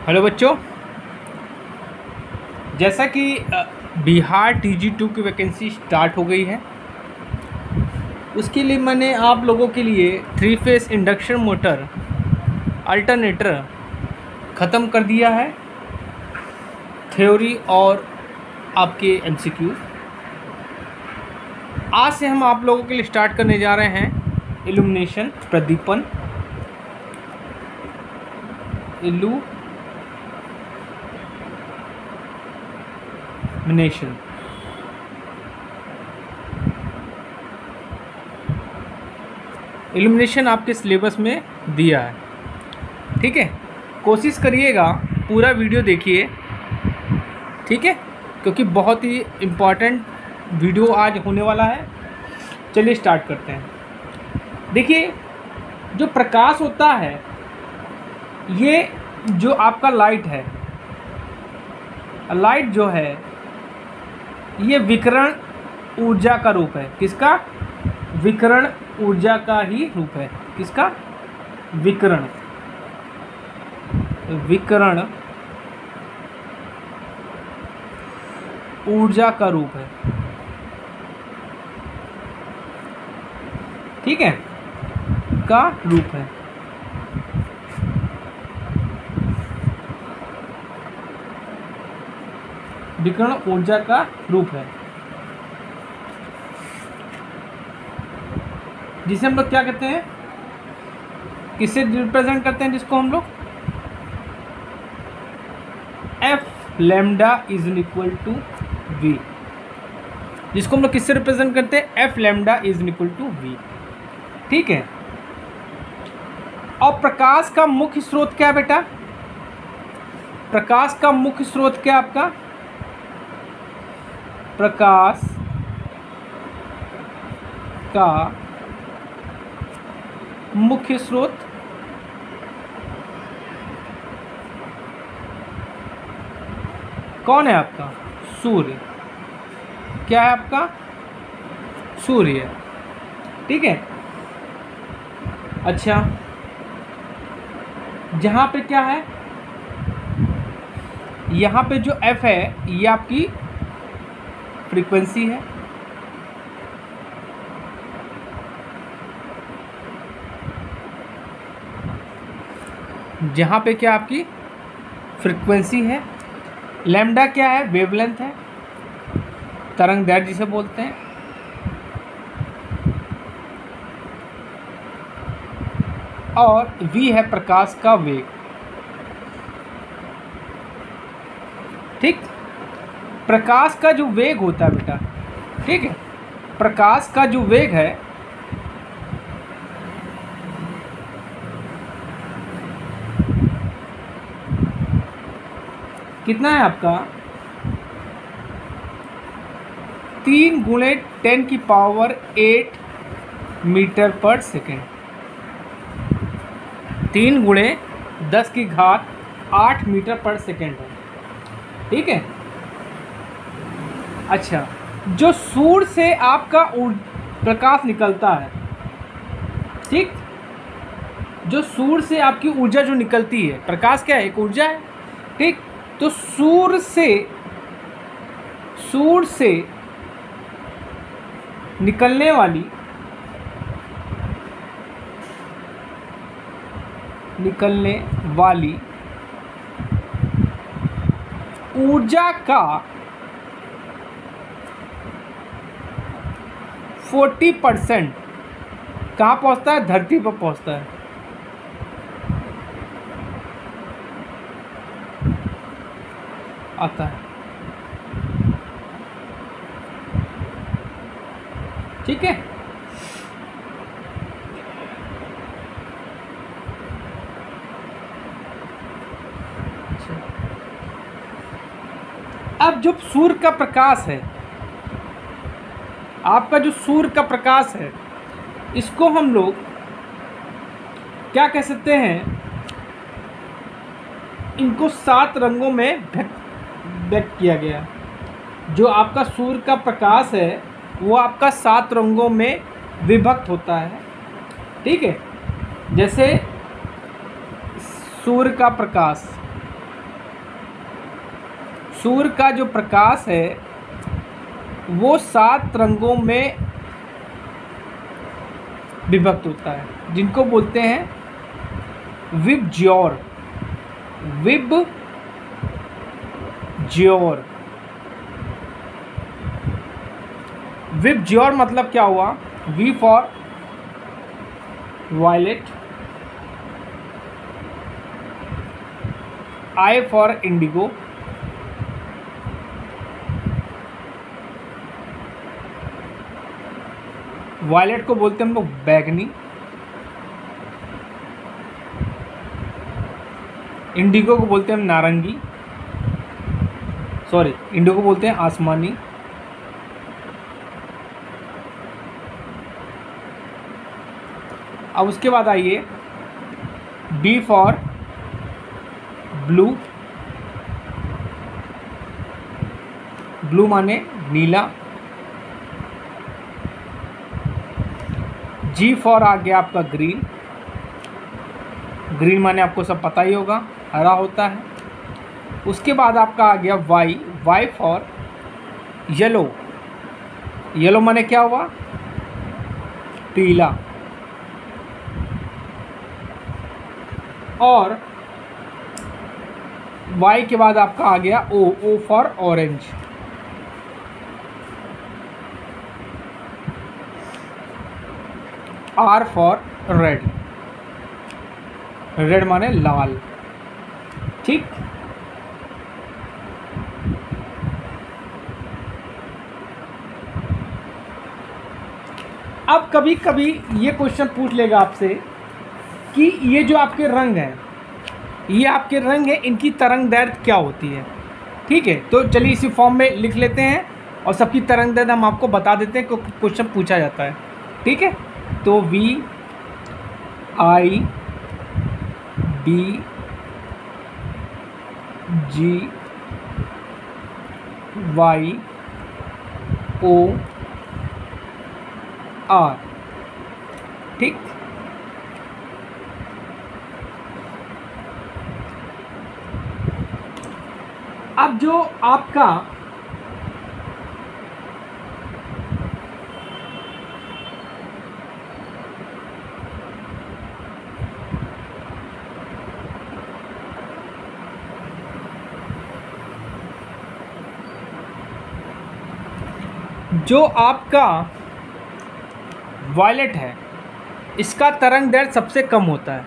Hello बच्चों, जैसा कि बिहार TG2 की वैकेंसी स्टार्ट हो गई है, उसके लिए मैंने आप लोगों के लिए 3 फेस इंडक्शन मोटर अल्टरनेटर ख़त्म कर दिया है। थ्योरी और आपके MCQ आज से हम आप लोगों के लिए स्टार्ट करने जा रहे हैं। इल्यूमिनेशन, प्रदीपन, इल्यूमिनेशन। इल्यूमिनेशन आपके सिलेबस में दिया है, ठीक है। कोशिश करिएगा पूरा वीडियो देखिए, ठीक है, क्योंकि बहुत ही इम्पॉर्टेंट वीडियो आज होने वाला है। चलिए स्टार्ट करते हैं। देखिए, जो प्रकाश होता है, ये जो आपका लाइट है, लाइट जो है ये विकिरण ऊर्जा का रूप है। किसका? विकिरण ऊर्जा का ही रूप है। किसका? विकिरण ऊर्जा का रूप है, ठीक है, का रूप है। विकिरण ऊर्जा का रूप है, जिसे हम लोग क्या कहते हैं, किससे रिप्रेजेंट करते हैं, जिसको हम लोग F lambda is equal to V, जिसको हम लोग किससे रिप्रेजेंट करते हैं, F lambda is equal to V, ठीक है। और प्रकाश का मुख्य स्रोत क्या है बेटा? प्रकाश का मुख्य स्रोत क्या आपका? प्रकाश का मुख्य स्रोत कौन है आपका? सूर्य। क्या है आपका? सूर्य, ठीक है। अच्छा, जहाँ पे क्या है, यहाँ पे जो F है ये आपकी फ्रीक्वेंसी है, जहाँ पे क्या आपकी फ्रीक्वेंसी है। लैम्डा क्या है? वेवलेंथ है, तरंग दैर्ध्य जिसे बोलते हैं। और V है प्रकाश का वेग, ठीक। प्रकाश का जो वेग होता है बेटा, ठीक है, प्रकाश का जो वेग है कितना है आपका? 3 × 10⁸ मीटर पर सेकेंड। 3 × 10⁸ मीटर पर सेकेंड है, ठीक है। अच्छा, जो सूर्य से आपका प्रकाश निकलता है, ठीक, जो सूर्य से आपकी ऊर्जा जो निकलती है, प्रकाश क्या है? एक ऊर्जा है, ठीक। तो सूर्य से निकलने वाली ऊर्जा का 40% कहाँ पहुँचता है? धरती पर पहुँचता है। आता है, ठीक है। अब जो सूर्य का प्रकाश है, आपका जो सूर्य का प्रकाश है, इसको हम लोग क्या कह सकते हैं? इनको 7 रंगों में व्यक्त किया गया। जो आपका सूर्य का प्रकाश है वो आपका 7 रंगों में विभक्त होता है, ठीक है। जैसे सूर्य का प्रकाश सूर्य का जो प्रकाश है वो 7 रंगों में विभक्त होता है, जिनको बोलते हैं विबज्योर। विबज्योर, विबज्योर मतलब क्या हुआ? V for violet, I for indigo, violet को बोलते हैं हम लोग बैगनी, इंडिगो को बोलते हैं हम नारंगी, सॉरी इंडिगो को बोलते हैं आसमानी, अब उसके बाद आइए बी फॉर ब्लू, ब्लू माने नीला, जी फॉर आ गया आपका ग्रीन, ग्रीन माने आपको सब पता ही होगा हरा होता है। उसके बाद आपका आ गया Y, Y for yellow, yellow माने क्या हुआ? पीला। और वाई के बाद आपका आ गया O, O for orange, R for red, red माने लाल। ठीक, अब कभी कभी ये क्वेश्चन पूछ लेगा आपसे कि ये जो आपके रंग हैं, ये आपके रंग हैं, इनकी तरंग दैर्घ्य क्या होती है? ठीक है, तो चलिए इसी फॉर्म में लिख लेते हैं और सबकी तरंग दैर्घ्य हम आपको बता देते हैं क्योंकि क्वेश्चन पूछा जाता है। ठीक है, तो V I B G Y O R. ठीक, अब जो आपका वायलेट है, इसका तरंग दैर्घ्य सबसे कम होता है।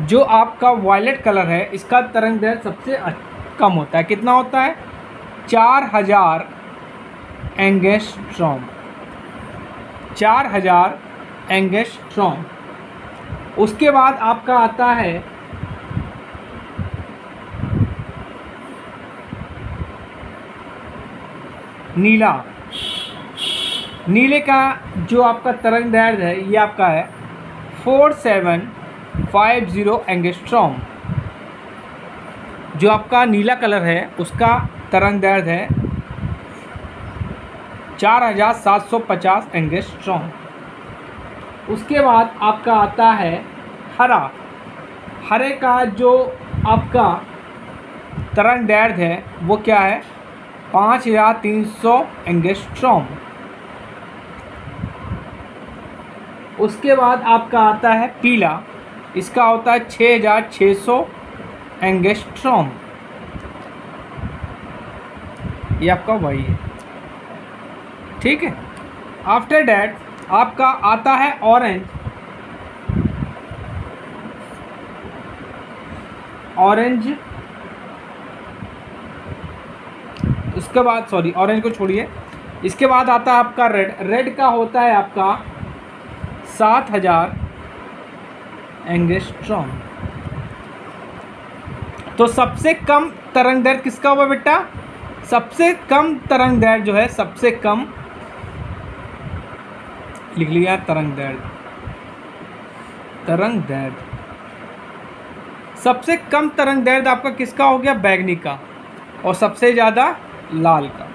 जो आपका वायलेट कलर है इसका तरंग दैर्घ्य सबसे कम होता है। कितना होता है? 4000 एंगस्ट्रॉम, 4000 एंगस्ट्रॉम। उसके बाद आपका आता है नीला, नीले का जो आपका तरंग दैर्घ्य है ये आपका है 4750 एंगस्ट्रॉम। जो आपका नीला कलर है उसका तरंग दैर्घ्य है 4750 एंगस्ट्रॉम। उसके बाद आपका आता है हरा, हरे का जो आपका तरंग दैर्घ्य है वो क्या है? 5300 एंगस्ट्रॉम। उसके बाद आपका आता है पीला, इसका होता है 6600 एंगस्ट्रॉम। ये आपका वही है। ठीक है, आफ्टर डैट आपका आता है ऑरेंज, ऑरेंज। उसके बाद सॉरी ऑरेंज को छोड़िए, इसके बाद आता है आपका रेड, रेड का होता है आपका 7000 एंगस्ट्रॉम। तो सबसे कम तरंग दैर्घ्य किसका हुआ बेटा? सबसे कम तरंग दैर्घ्य जो है, सबसे कम लिख लिया तरंग दैर्घ्य, तरंग दैर्घ्य सबसे कम तरंग दैर्घ्य आपका किसका हो गया? बैगनी का। और सबसे ज़्यादा लाल का,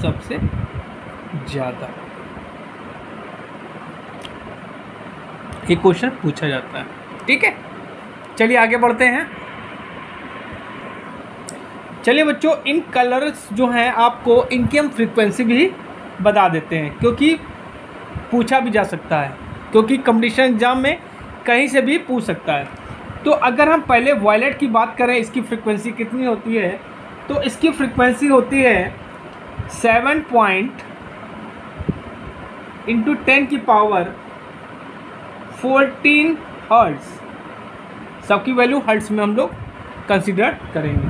सबसे ज़्यादा। ये क्वेश्चन पूछा जाता है। ठीक है, चलिए आगे बढ़ते हैं। चलिए बच्चों, इन कलर्स जो हैं आपको इनकी हम फ्रीक्वेंसी भी बता देते हैं, क्योंकि पूछा भी जा सकता है, क्योंकि कंपटीशन एग्जाम में कहीं से भी पूछ सकता है। तो अगर हम पहले वायलेट की बात करें, इसकी फ्रीक्वेंसी कितनी होती है, तो इसकी फ्रीक्वेंसी होती है 7 इंटू 10 की पावर 14 हर्ट्ज़। सबकी वैल्यू हर्ट्ज़ में हम लोग कंसिडर करेंगे।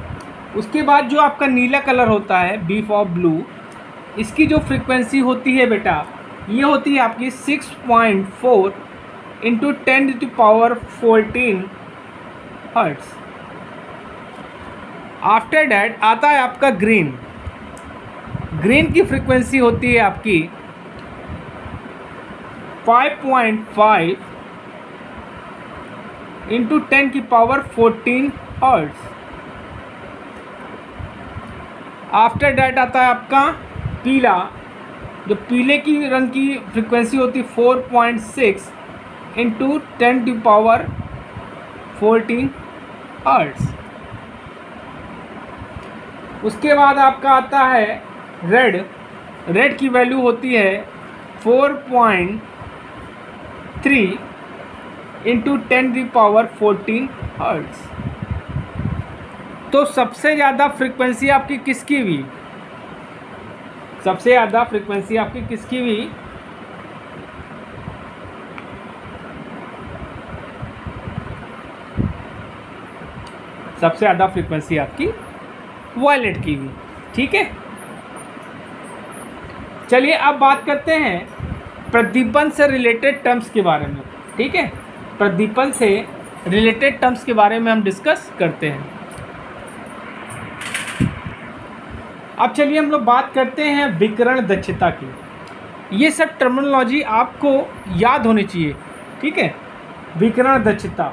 उसके बाद जो आपका नीला कलर होता है, बी फॉर ब्लू, इसकी जो फ्रीक्वेंसी होती है बेटा, ये होती है आपकी 6.4 into 10 to power 14 hertz. After that आता है आपका ग्रीन। ग्रीन की फ्रीक्वेंसी होती है आपकी 5.5 इंटू 10 की पावर 14 हर्ट्ज़। आफ्टर डैट आता है आपका पीला। जो पीले की रंग की फ्रीक्वेंसी होती है 4.6 इंटू 10 की पावर 14 हर्ट्ज़। उसके बाद आपका आता है रेड। रेड की वैल्यू होती है 4.3 इंटू 10 की पावर 14 हर्ट्ज़। तो सबसे ज़्यादा फ्रीक्वेंसी आपकी किसकी हुई? सबसे ज़्यादा फ्रीक्वेंसी आपकी किसकी हुई? सबसे ज़्यादा फ्रीक्वेंसी आपकी वायलेट की हुई। ठीक है, चलिए अब बात करते हैं प्रदीपन से रिलेटेड टर्म्स के बारे में। ठीक है, प्रदीपन से रिलेटेड टर्म्स के बारे में हम डिस्कस करते हैं। अब चलिए हम लोग बात करते हैं विकिरण दक्षता की। ये सब टर्मिनोलॉजी आपको याद होनी चाहिए। ठीक है, विकिरण दक्षता,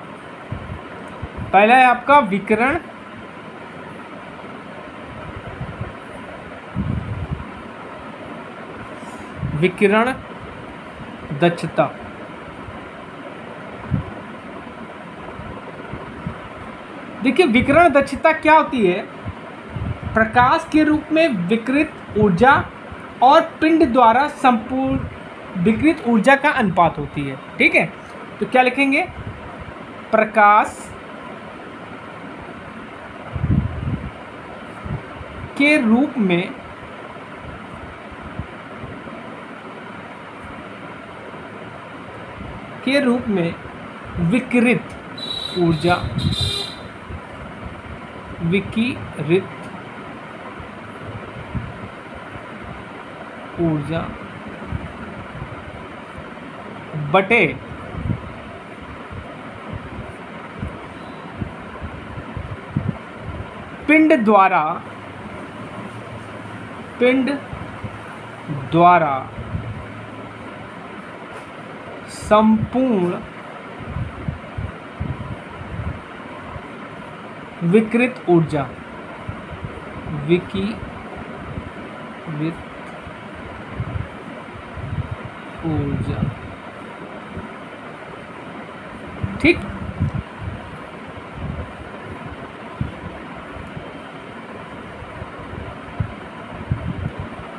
पहला है आपका विकिरण दक्षता। देखिए, विकिरण दक्षता क्या होती है? प्रकाश के रूप में विकिरित ऊर्जा और पिंड द्वारा संपूर्ण विकिरित ऊर्जा का अनुपात होती है। ठीक है, तो क्या लिखेंगे? प्रकाश के रूप में विकिरित ऊर्जा बटे पिंड द्वारा संपूर्ण विकिरित ऊर्जा ठीक।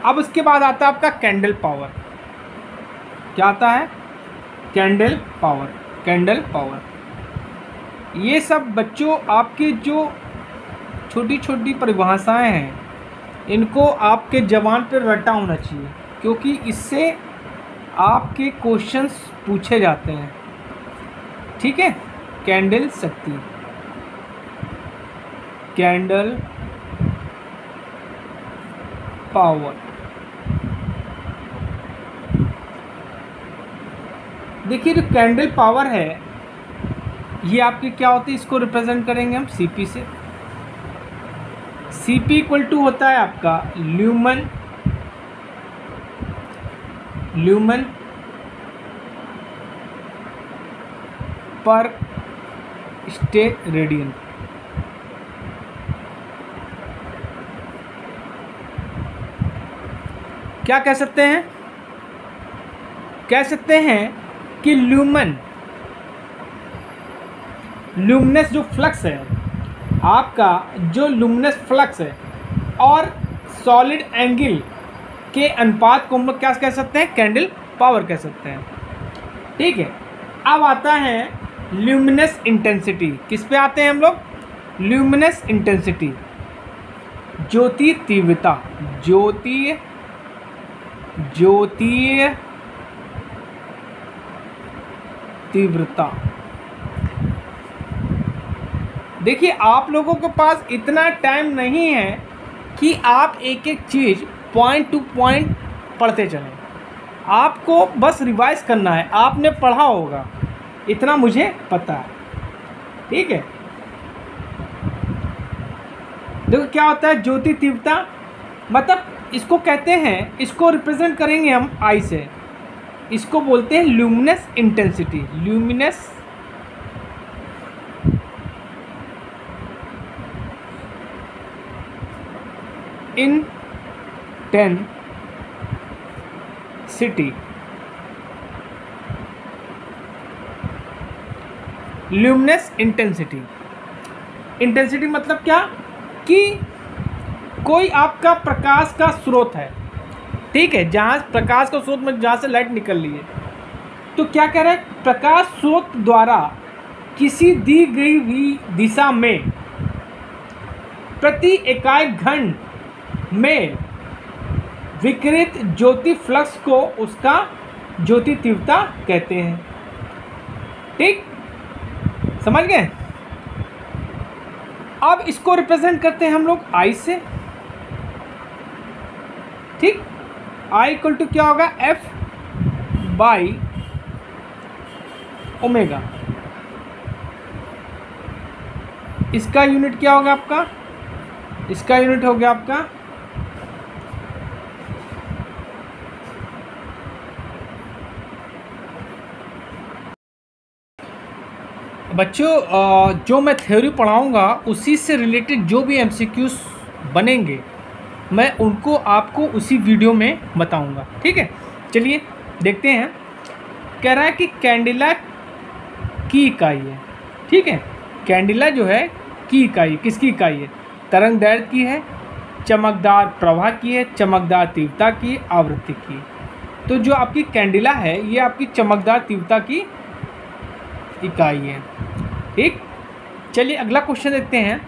अब उसके बाद आता है आपका कैंडल पावर। क्या आता है? Candle power. ये सब बच्चों आपके जो छोटी छोटी परिभाषाएं हैं, इनको आपके जबान पर रटा होना चाहिए, क्योंकि इससे आपके क्वेश्चंस पूछे जाते हैं। ठीक है, कैंडल शक्ति, कैंडल पावर। देखिए, जो कैंडल पावर है ये आपकी क्या होती है? इसको रिप्रेजेंट करेंगे हम सीपी से। सीपी इक्वल टू होता है आपका ल्यूमन पर स्टेट रेडियन। क्या कह सकते हैं? कह सकते हैं कि ल्यूमिनस जो फ्लक्स है आपका जो लुमिनस फ्लक्स है और सॉलिड एंगल के अनुपात को हम लोग क्या कह सकते हैं, कैंडल पावर कह सकते हैं। ठीक है, अब आता है ल्यूमिनस इंटेंसिटी। किस पे आते हैं हम लोग, ल्यूमिनस इंटेंसिटी, ज्योति तीव्रता, ज्योतीय तीव्रता। देखिए आप लोगों के पास इतना टाइम नहीं है कि आप एक एक चीज़ पॉइंट टू पॉइंट पढ़ते चलें, आपको बस रिवाइज करना है। आपने पढ़ा होगा, इतना मुझे पता है। ठीक है, देखो क्या होता है ज्योति तीव्रता, मतलब इसको कहते हैं, इसको रिप्रेजेंट करेंगे हम आई से, इसको बोलते हैं luminous intensity. Luminous intensity, luminous intensity. Intensity मतलब क्या कि कोई आपका प्रकाश का स्रोत है, ठीक है, जहाँ प्रकाश का स्रोत में जहाँ से लाइट निकल रही है, तो क्या कह रहा है, प्रकाश स्रोत द्वारा किसी दी गई हुई दिशा में प्रति इकाई घन में विकिरित ज्योति फ्लक्स को उसका ज्योति तीव्रता कहते हैं। ठीक, समझ गए। अब इसको रिप्रेजेंट करते हैं हम लोग आई से। ठीक, आई इक्वल टू क्या होगा, एफ बाई ओमेगा। इसका यूनिट क्या होगा आपका, इसका यूनिट हो गया आपका बच्चों, जो मैं थ्योरी पढ़ाऊंगा उसी से रिलेटेड जो भी एमसीक्यूज बनेंगे मैं उनको आपको उसी वीडियो में बताऊंगा। ठीक है, चलिए देखते हैं। कह रहा है कि कैंडिला की इकाई है। ठीक है, कैंडिला जो है की इकाई, किसकी इकाई है, तरंग दैर्घ्य की है, चमकदार प्रवाह की है, चमकदार तीव्रता की, आवृत्ति की। तो जो आपकी कैंडिला है ये आपकी चमकदार तीव्रता की इकाई है। ठीक, चलिए अगला क्वेश्चन देखते हैं।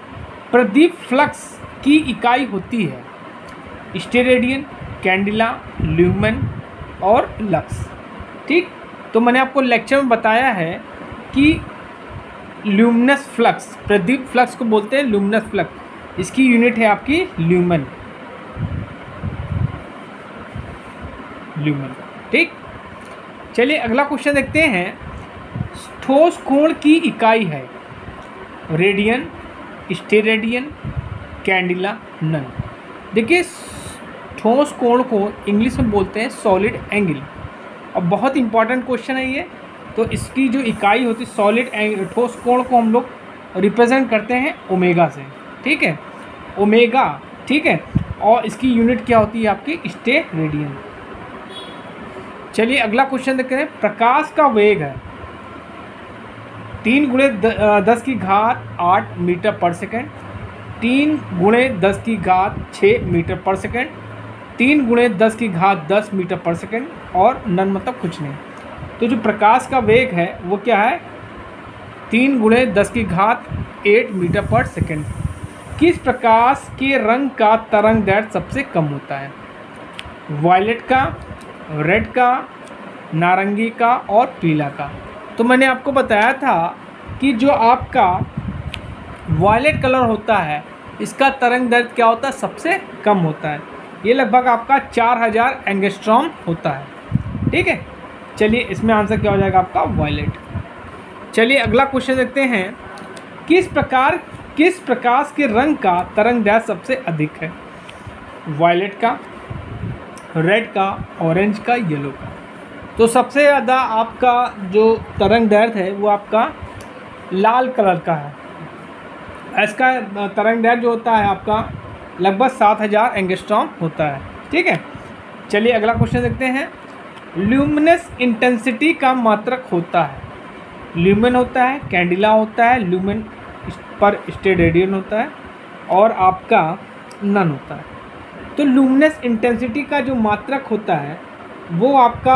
प्रदीप फ्लक्स की इकाई होती है स्टेरेडियन, कैंडिला, ल्यूमेन और लक्स। ठीक, तो मैंने आपको लेक्चर में बताया है कि ल्यूमिनस फ्लक्स, प्रदीप फ्लक्स को बोलते हैं ल्यूमिनस फ्लक्स, इसकी यूनिट है आपकी ल्यूमेन। ल्यूमेन। ठीक, चलिए अगला क्वेश्चन देखते हैं। ठोस कोण की इकाई है रेडियन, स्टेरेडियन, कैंडिला, नन। देखिए ठोस कोण को इंग्लिश में बोलते हैं सॉलिड एंगल, और बहुत इंपॉर्टेंट क्वेश्चन है ये। तो इसकी जो इकाई होती है सॉलिड ठोस कोण को हम लोग रिप्रेजेंट करते हैं ओमेगा से। ठीक है, ओमेगा। ठीक है, और इसकी यूनिट क्या होती है आपकी स्टेरेडियन। चलिए अगला क्वेश्चन देखते हैं। प्रकाश का वेग है 3 गुणे 10 की घात 8 मीटर पर सेकेंड, 3 गुणे 10 की घात 6 मीटर पर सेकेंड, 3 गुणे 10 की घात 10 मीटर पर सेकेंड, और नन मतलब कुछ नहीं। तो जो प्रकाश का वेग है वो क्या है, 3 गुणे 10 की घात 8 मीटर पर सेकेंड। किस प्रकाश के रंग का तरंग दैर्घ्य सबसे कम होता है, वायलेट का, रेड का, नारंगी का और पीला का। तो मैंने आपको बताया था कि जो आपका वायलेट कलर होता है इसका तरंग दैर्घ्य क्या होता है, सबसे कम होता है। ये लगभग आपका 4000 एंगस्ट्रॉम होता है। ठीक है, चलिए इसमें आंसर क्या हो जाएगा आपका वायलेट। चलिए अगला क्वेश्चन देखते हैं। किस प्रकाश के रंग का तरंग दैर्घ्य सबसे अधिक है, वायलेट का, रेड का, ऑरेंज का, येलो का। तो सबसे ज़्यादा आपका जो तरंग दैर्घ्य है वो आपका लाल कलर का है। इसका तरंग दैर्घ्य जो होता है आपका लगभग 7000 एंगस्ट्रॉम होता है। ठीक है, चलिए अगला क्वेश्चन देखते हैं। ल्यूमिनस इंटेंसिटी का मात्रक होता है, ल्यूमेन होता है, कैंडिला होता है, ल्यूमेन पर स्टेट रेडियन होता है और आपका नन होता है। तो लुमिनस इंटेंसिटी का जो मात्रक होता है वो आपका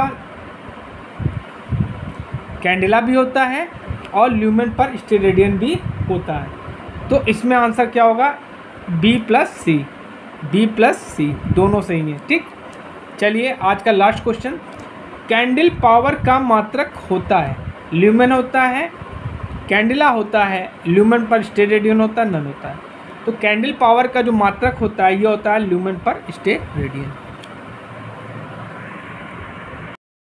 कैंडेला भी होता है और ल्यूमेन पर स्टेट रेडियन भी होता है। तो इसमें आंसर क्या होगा? बी प्लस सी दोनों सही हैं। ठीक, चलिए आज का लास्ट क्वेश्चन। कैंडल पावर का मात्रक होता है, ल्यूमेन होता है, कैंडेला होता है, ल्यूमेन पर स्टेट रेडियन होता है, नन होता है। तो कैंडल पावर का जो मात्रक होता है ये होता है ल्यूमेन पर स्टेट रेडियन।